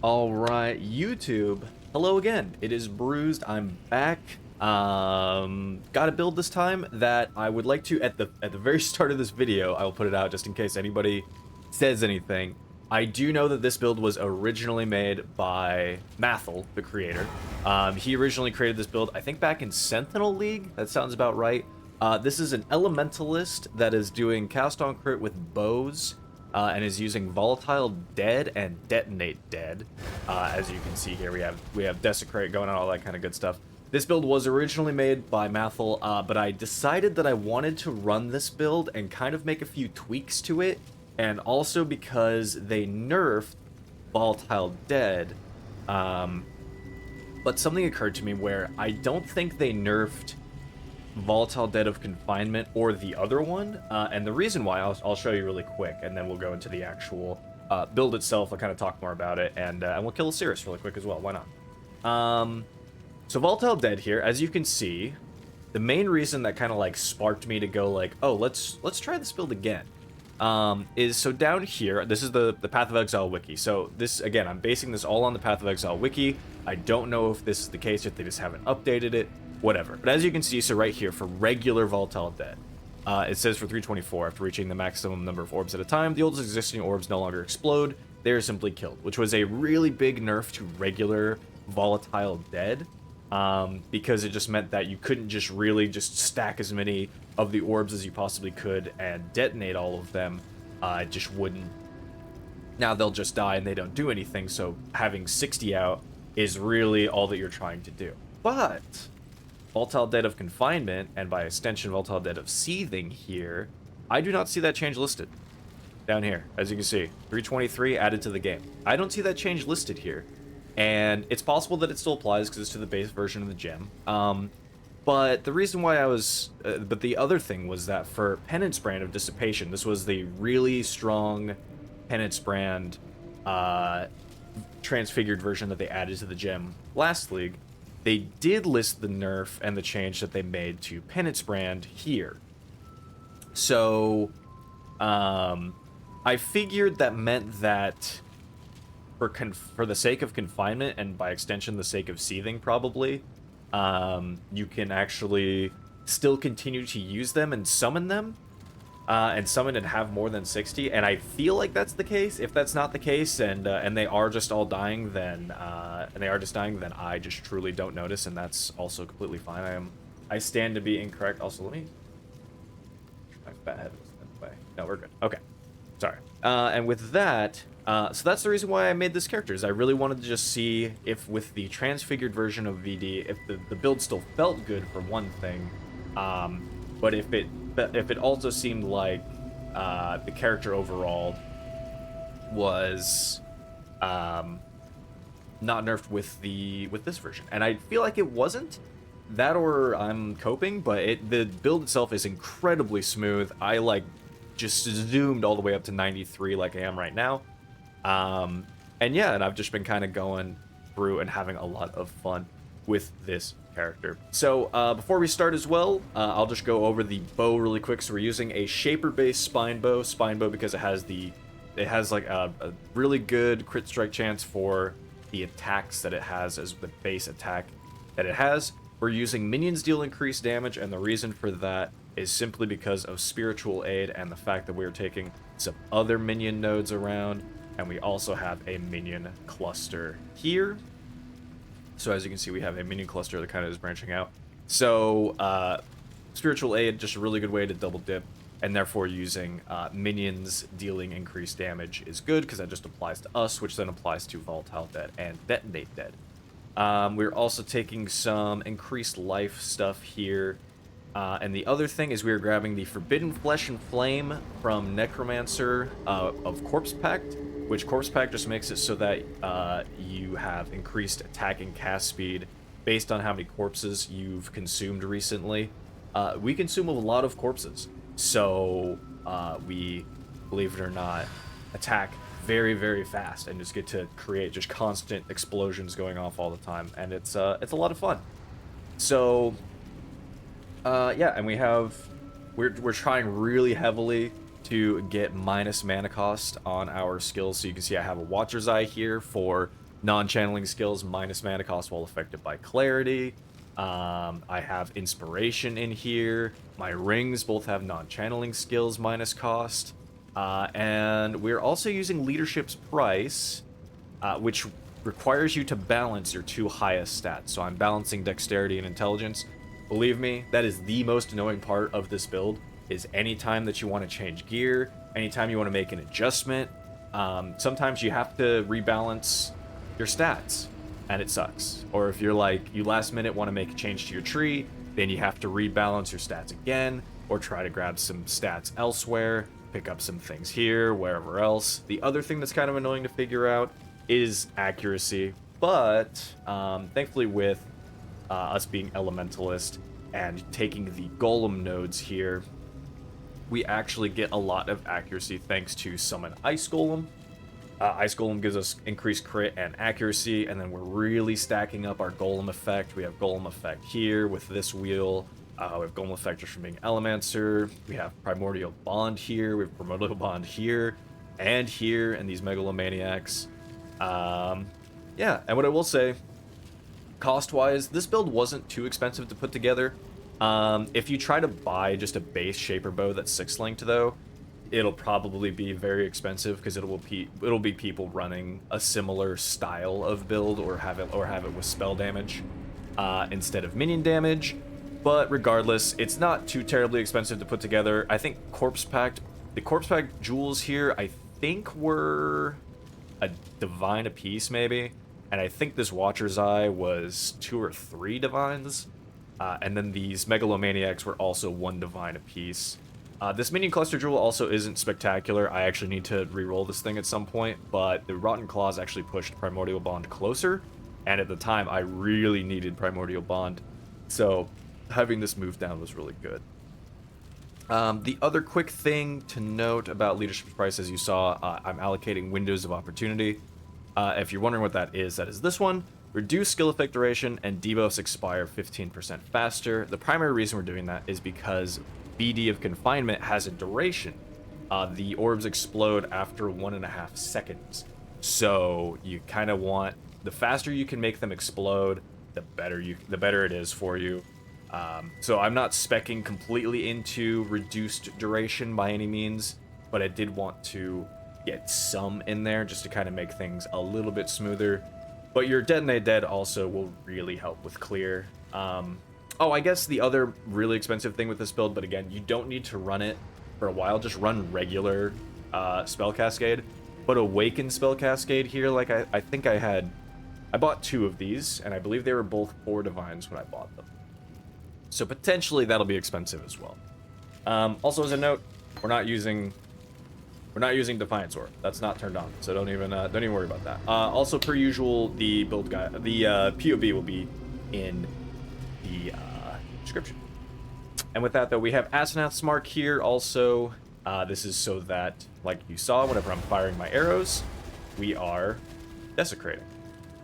All right, YouTube. Hello again. It is Bruised. I'm back. Got a build this time that I would like to at the very start of this video. I will put it out just in case anybody says anything. I do know that this build was originally made by Mathil, the creator. He originally created this build, I think, back in Sentinel League. That sounds about right. This is an Elementalist that is doing cast on crit with bows. And is using Volatile Dead and Detonate Dead. As you can see here, we have Desecrate going on, all that kind of good stuff. This build was originally made by Mathil, but I decided that I wanted to run this build and kind of make a few tweaks to it, and also because they nerfed Volatile Dead. But something occurred to me where I don't think they nerfed Volatile Dead of Confinement or the other one, and the reason why I'll show you really quick, and then we'll go into the actual build itself. I'll kind of talk more about it, and we'll kill a Cirrus really quick as well. Why not? So Volatile Dead here, as you can see, the main reason that kind of like sparked me to go like, oh, let's try this build again, is so down here. This is the Path of Exile wiki. So this, again, I'm basing this all on the Path of Exile wiki. I don't know if this is the case, if they just haven't updated it. Whatever. But as you can see, so right here, for regular Volatile Dead, it says for 324, after reaching the maximum number of orbs at a time, the oldest existing orbs no longer explode, they are simply killed, which was a really big nerf to regular Volatile Dead, because it just meant that you couldn't just really just stack as many of the orbs as you possibly could and detonate all of them. It just wouldn't. Now they'll just die and they don't do anything, so having 60 out is really all that you're trying to do. But Volatile Dead of Confinement, and by extension Volatile Dead of Seething here, I do not see that change listed. Down here, as you can see, 323 added to the game. I don't see that change listed here. And it's possible that it still applies because it's to the base version of the gem. But the reason why I was... but the other thing was that for Penance Brand of Dissipation, this was the really strong Penance Brand transfigured version that they added to the gem last league. They did list the nerf and the change that they made to Penance Brand here. So, I figured that meant that for the sake of confinement, and by extension the sake of seething probably, you can actually still continue to use them and summon them. And summon and have more than 60, and I feel like that's the case. If that's not the case, and they are just all dying, then then I just truly don't notice, and that's also completely fine. I stand to be incorrect. Also, let me my fat head was in the way. No, we're good. Okay, sorry. And with that, so that's the reason why I made this character. Is I really wanted to just see if with the transfigured version of VD, if the build still felt good for one thing, but if it also seemed like the character overall was not nerfed with this version, and I feel like it wasn't that, or I'm coping, but the build itself is incredibly smooth. I like just zoomed all the way up to 93 like I am right now, and yeah, and I've just been kind of going through and having a lot of fun with this character. So before we start as well, I'll just go over the bow really quick. So we're using a shaper-based spine bow because it has like a really good crit strike chance for the attacks that it has as the base attack that it has. We're using minions deal increased damage, and the reason for that is simply because of spiritual aid and the fact that we're taking some other minion nodes around, and we also have a minion cluster here. So as you can see, we have a minion cluster that kind of is branching out. So spiritual aid, just a really good way to double dip, and therefore using minions dealing increased damage is good because that just applies to us, which then applies to Volatile Dead and Detonate Dead. We're also taking some increased life stuff here. And the other thing is we're grabbing the Forbidden Flesh and Flame from Necromancer of Corpse Pact, which Corpse Pact just makes it so that you have increased attack and cast speed based on how many corpses you've consumed recently. We consume a lot of corpses, so we, believe it or not, attack very, very fast and just get to create just constant explosions going off all the time, and it's a lot of fun. So yeah, and we're trying really heavily to get minus mana cost on our skills. So you can see I have a Watcher's Eye here for Non-channeling skills, minus mana cost while affected by clarity. I have inspiration in here. My rings both have non-channeling skills, minus cost. And we're also using leadership's price, which requires you to balance your two highest stats. So I'm balancing dexterity and intelligence. Believe me, that is the most annoying part of this build, is anytime that you want to change gear, anytime you want to make an adjustment, sometimes you have to rebalance your stats, and it sucks. Or if you're like, you last minute want to make a change to your tree, then you have to rebalance your stats again, or try to grab some stats elsewhere, pick up some things here, wherever else. The other thing that's kind of annoying to figure out is accuracy, but thankfully with us being Elementalist and taking the Golem nodes here, we actually get a lot of accuracy thanks to Summon Ice Golem. Ice Golem gives us increased crit and accuracy, and then we're really stacking up our Golem effect. We have Golem effect here with this wheel. We have Golem effect just from being Elemancer. We have Primordial Bond here. We have Primordial Bond here, and these Megalomaniacs. Yeah, and what I will say, cost-wise, this build wasn't too expensive to put together. If you try to buy just a base Shaper Bow that's 6-linked, though, it'll probably be very expensive because it'll be people running a similar style of build or have it with spell damage instead of minion damage. But regardless, it's not too terribly expensive to put together. I think the Corpse Pact jewels here, I think were a divine apiece maybe, and I think this Watcher's Eye was 2 or 3 divines, and then these Megalomaniacs were also 1 divine apiece. This minion cluster jewel also isn't spectacular. I actually need to re-roll this thing at some point, but the Rotten Claws actually pushed Primordial Bond closer, and at the time I really needed Primordial Bond, so having this move down was really good. The other quick thing to note about leadership price, as you saw, I'm allocating windows of opportunity. If you're wondering what that is this one. Reduce skill effect duration and debuffs expire 15% faster. The primary reason we're doing that is because BD of Confinement has a duration. The orbs explode after 1.5 seconds. So you kind of want, the faster you can make them explode, the better it is for you. So I'm not speccing completely into reduced duration by any means, but I did want to get some in there just to kind of make things a little bit smoother. But your Detonate Dead also will really help with clear. Oh, I guess the other really expensive thing with this build, but again, you don't need to run it for a while. Just run regular Spell Cascade. But Awaken Spell Cascade here, like I think I bought 2 of these, and I believe they were both 4 divines when I bought them. So potentially that'll be expensive as well. Also, as a note, we're not using Defiance Orb. That's not turned on, so don't even worry about that. Also, per usual, the build guide, the POV will be in the description. And with that, though, we have Asenath's Mark here. Also, this is so that, like you saw, whenever I'm firing my arrows, we are desecrating.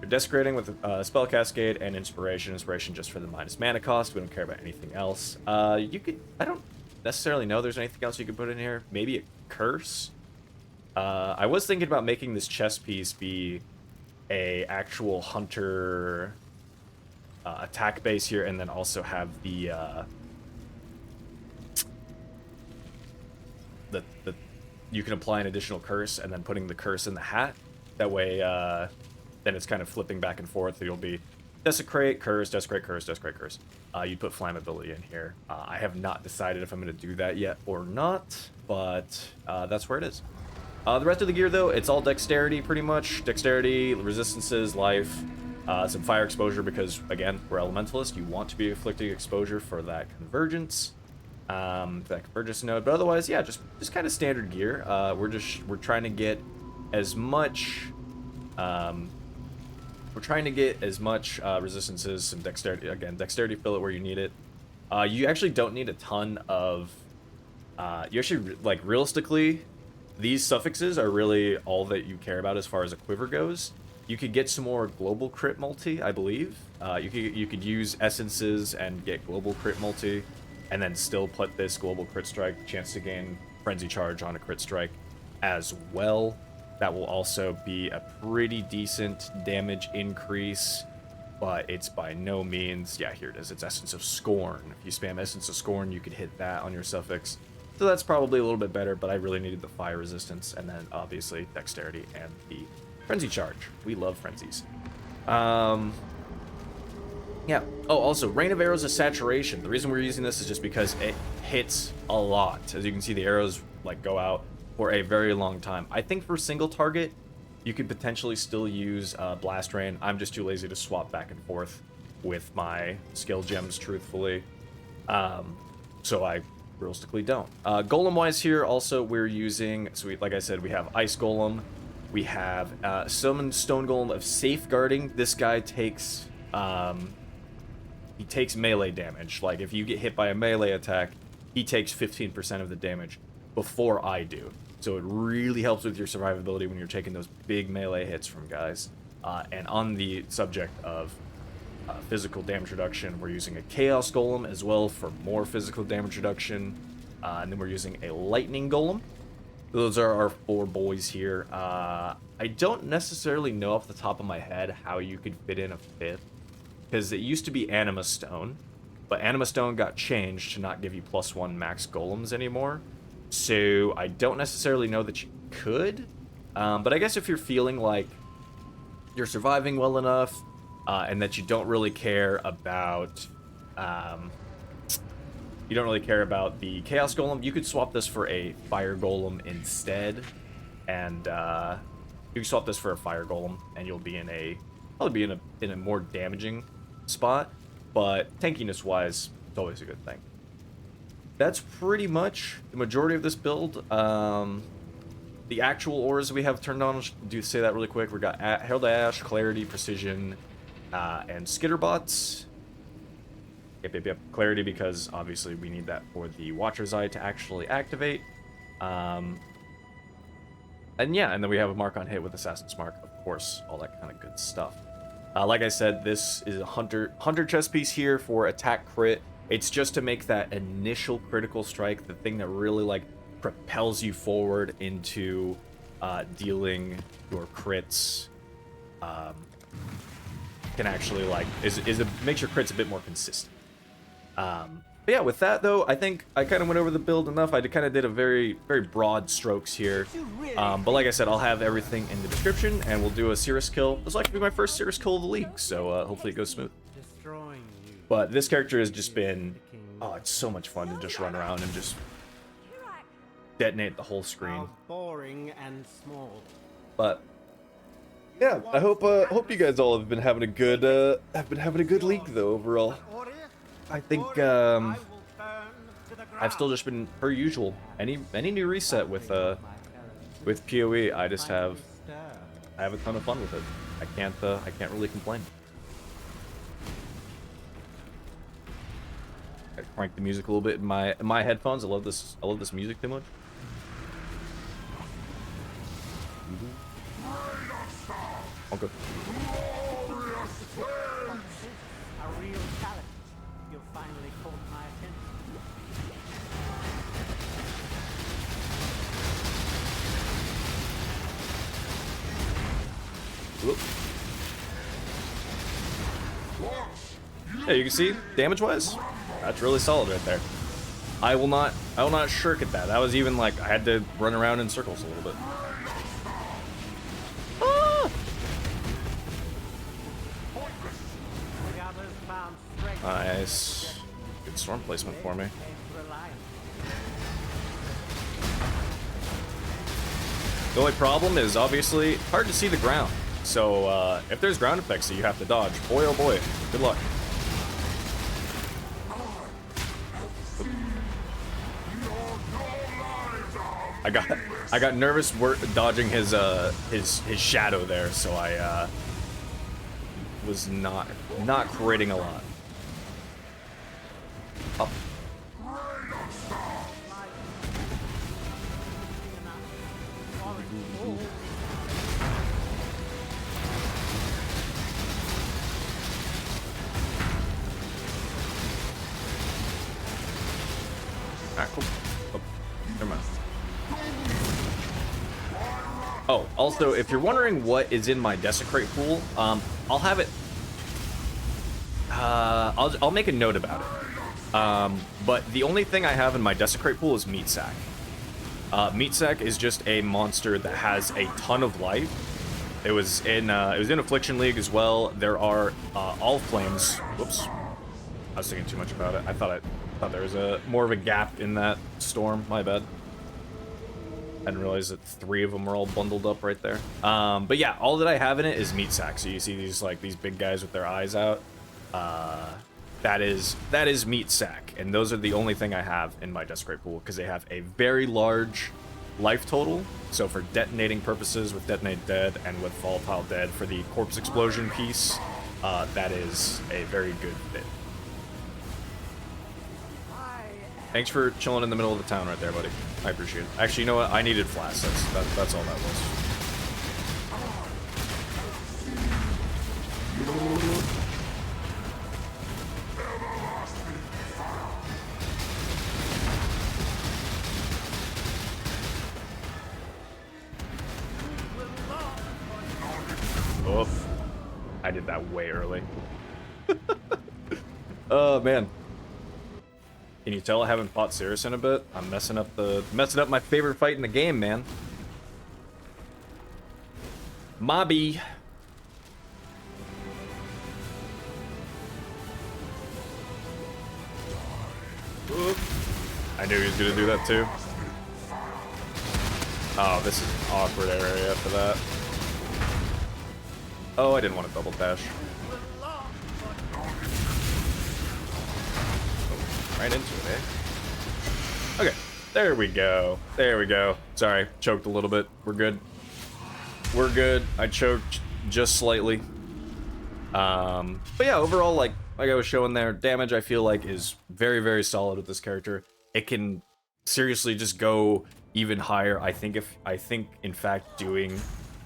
We're desecrating with Spell Cascade and Inspiration. Inspiration just for the minus mana cost. We don't care about anything else. I don't necessarily know there's anything else you could put in here. Maybe a Curse. I was thinking about making this chess piece be a actual hunter attack base here, and then also have the you can apply an additional curse and then putting the curse in the hat. That way, then it's kind of flipping back and forth. You'll be desecrate, curse, desecrate, curse, desecrate, curse. You put flammability in here. I have not decided if I'm going to do that yet or not, but that's where it is. The rest of the gear, though, it's all dexterity, pretty much. Dexterity, resistances, life, some fire exposure, because, again, we're Elementalist. You want to be inflicting exposure for that convergence. That convergence node. But otherwise, yeah, just kind of standard gear. We're trying to get as much... resistances, some dexterity. Again, dexterity, fill it where you need it. You actually don't need a ton of... you actually, like, realistically... These suffixes are really all that you care about as far as a quiver goes. You could get some more global crit multi, I believe. You could use essences and get global crit multi, and then still put this global crit strike, chance to gain frenzy charge on a crit strike as well. That will also be a pretty decent damage increase, but it's by no means... Yeah, here it is. It's Essence of Scorn. If you spam Essence of Scorn, you could hit that on your suffix. So that's probably a little bit better, but I really needed the fire resistance, and then obviously Dexterity and the Frenzy Charge. We love Frenzies. Yeah. Oh, also, Rain of Arrows is Saturation. The reason we're using this is just because it hits a lot. As you can see, the arrows like go out for a very long time. I think for single target, you could potentially still use Blast Rain. I'm just too lazy to swap back and forth with my skill gems, truthfully. So I realistically don't. Golem-wise here, also, we're using... So, like I said, we have Ice Golem. We have Summon Stone Golem of Safeguarding. This guy takes... he takes melee damage. Like, if you get hit by a melee attack, he takes 15% of the damage before I do. So it really helps with your survivability when you're taking those big melee hits from guys. And on the subject of physical damage reduction, we're using a Chaos Golem as well for more physical damage reduction. And then we're using a Lightning Golem. Those are our 4 boys here. I don't necessarily know off the top of my head how you could fit in a 5th. Because it used to be Anima Stone, but Anima Stone got changed to not give you +1 max golems anymore. So I don't necessarily know that you could, but I guess if you're feeling like you're surviving well enough, and that you don't really care about, the Chaos Golem, you could swap this for a Fire Golem instead, and you can swap this for a Fire Golem, and you'll be probably be in a more damaging spot, but tankiness wise, it's always a good thing. That's pretty much the majority of this build. The actual auras we have turned on, do say that really quick. We got Herald Ash, Clarity, Precision, and Skitterbots. Yep. Clarity, because obviously we need that for the Watcher's Eye to actually activate. And yeah, and then we have a mark on hit with Assassin's Mark, of course, all that kind of good stuff. Like I said, this is a Hunter chest piece here for attack crit. It's just to make that initial critical strike, the thing that really like propels you forward into dealing your crits. Can actually like makes your crits a bit more consistent. But yeah, with that though, I think I kind of went over the build enough. I kind of did a very broad strokes here. But like I said, I'll have everything in the description, and we'll do a Cirrus kill. This is like to be my first Cirrus kill of the league, so hopefully it goes smooth. But this character has just been, it's so much fun to just run around and just detonate the whole screen. Boring and small. But yeah, I hope you guys all have been having a good league though overall. I think I've still just been per usual. Any new reset with PoE, I have a ton of fun with it. I can't really complain. I crank the music a little bit in my headphones. I love this music too much. Okay. A real talent. You finally caught my attention. Whoop. Yeah, you can see damage-wise, that's really solid right there. I will not shirk at that. That was even like I had to run around in circles a little bit. Ah! Nice. Good storm placement for me. The only problem is obviously hard to see the ground. So if there's ground effects that you have to dodge, boy oh boy, good luck. I got nervous dodging his shadow there, so I was not critting a lot. Up. Alright, cool. Oh, never mind. Oh, Oh, also, if you're wondering what is in my Desecrate pool, I'll have it... I'll make a note about it. But the only thing I have in my Desecrate pool is Meat Sack. Meat Sack is just a monster that has a ton of life. It was in Affliction League as well. There are all flames. Whoops, I was thinking too much about it. I thought there was more of a gap in that storm. My bad. I didn't realize that 3 of them were all bundled up right there. But yeah, all that I have in it is Meat Sack. So you see these these big guys with their eyes out. That is Meat Sack, and those are the only thing I have in my Desecrate pool because they have a very large life total. So for detonating purposes with Volatile Dead and with Volatile Dead for the corpse explosion piece, that is a very good fit. Thanks for chilling in the middle of the town right there, buddy. I appreciate it. Actually, you know what? I needed flasks. That's all that was. Oof. I did that way early. Oh, man. Can you tell I haven't fought Cirrus in a bit? I'm messing up my favorite fight in the game, man. Mobby. Oop. I knew he was gonna do that too. Oh, this is an awkward area for that. Oh, I didn't want to double dash. Right into it, eh? Okay, there we go. There we go. Sorry, choked a little bit. We're good. We're good. I choked just slightly. But yeah, overall, like I was showing there, damage I feel like is very, very solid with this character. It can seriously just go even higher. I think in fact doing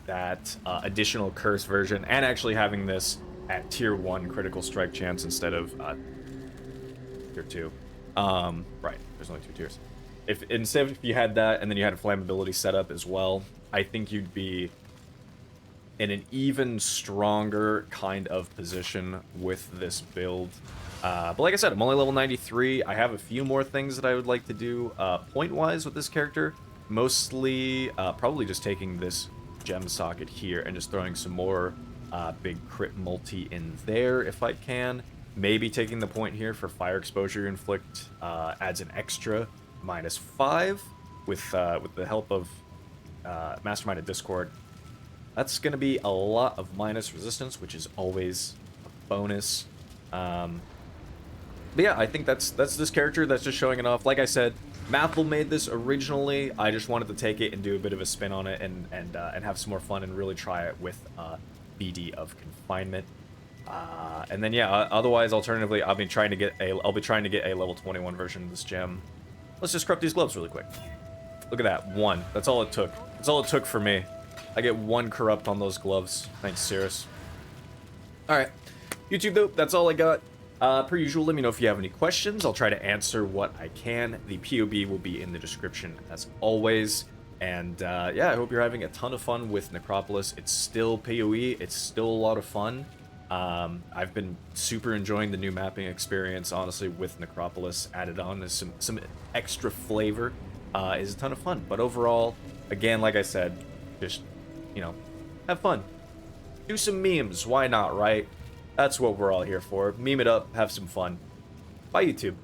that additional curse version and actually having this at tier 1 critical strike chance instead of tier 2. Right, there's only 2 tiers. If you had that and then you had a flammability setup as well, I think you'd be in an even stronger kind of position with this build. But like I said, I'm only level 93. I have a few more things that I would like to do point-wise with this character. Mostly, probably just taking this gem socket here and just throwing some more big crit multi in there if I can. Maybe taking the point here for fire exposure inflict adds an extra -5 with the help of Mastermind of Discord. That's going to be a lot of minus resistance, which is always a bonus. But yeah, I think that's this character that's just showing it off. Like I said, Mathil made this originally. I just wanted to take it and do a bit of a spin on it and have some more fun and really try it with BD of Confinement. And then yeah, otherwise, alternatively, I'll be trying to get a level 21 version of this gem. Let's just corrupt these gloves really quick. Look at that, 1. That's all it took. That's all it took for me. I get 1 corrupt on those gloves. Thanks, Cirrus. All right, YouTube though, that's all I got. Per usual, let me know if you have any questions. I'll try to answer what I can. The POB will be in the description as always. And yeah, I hope you're having a ton of fun with Necropolis. It's still PoE. It's still a lot of fun. I've been super enjoying the new mapping experience, honestly, with Necropolis added on as some extra flavor. Is a ton of fun. But overall, again, like I said, just, you know, have fun. Do some memes. Why not, right? That's what we're all here for. Meme it up, have some fun. Bye, YouTube.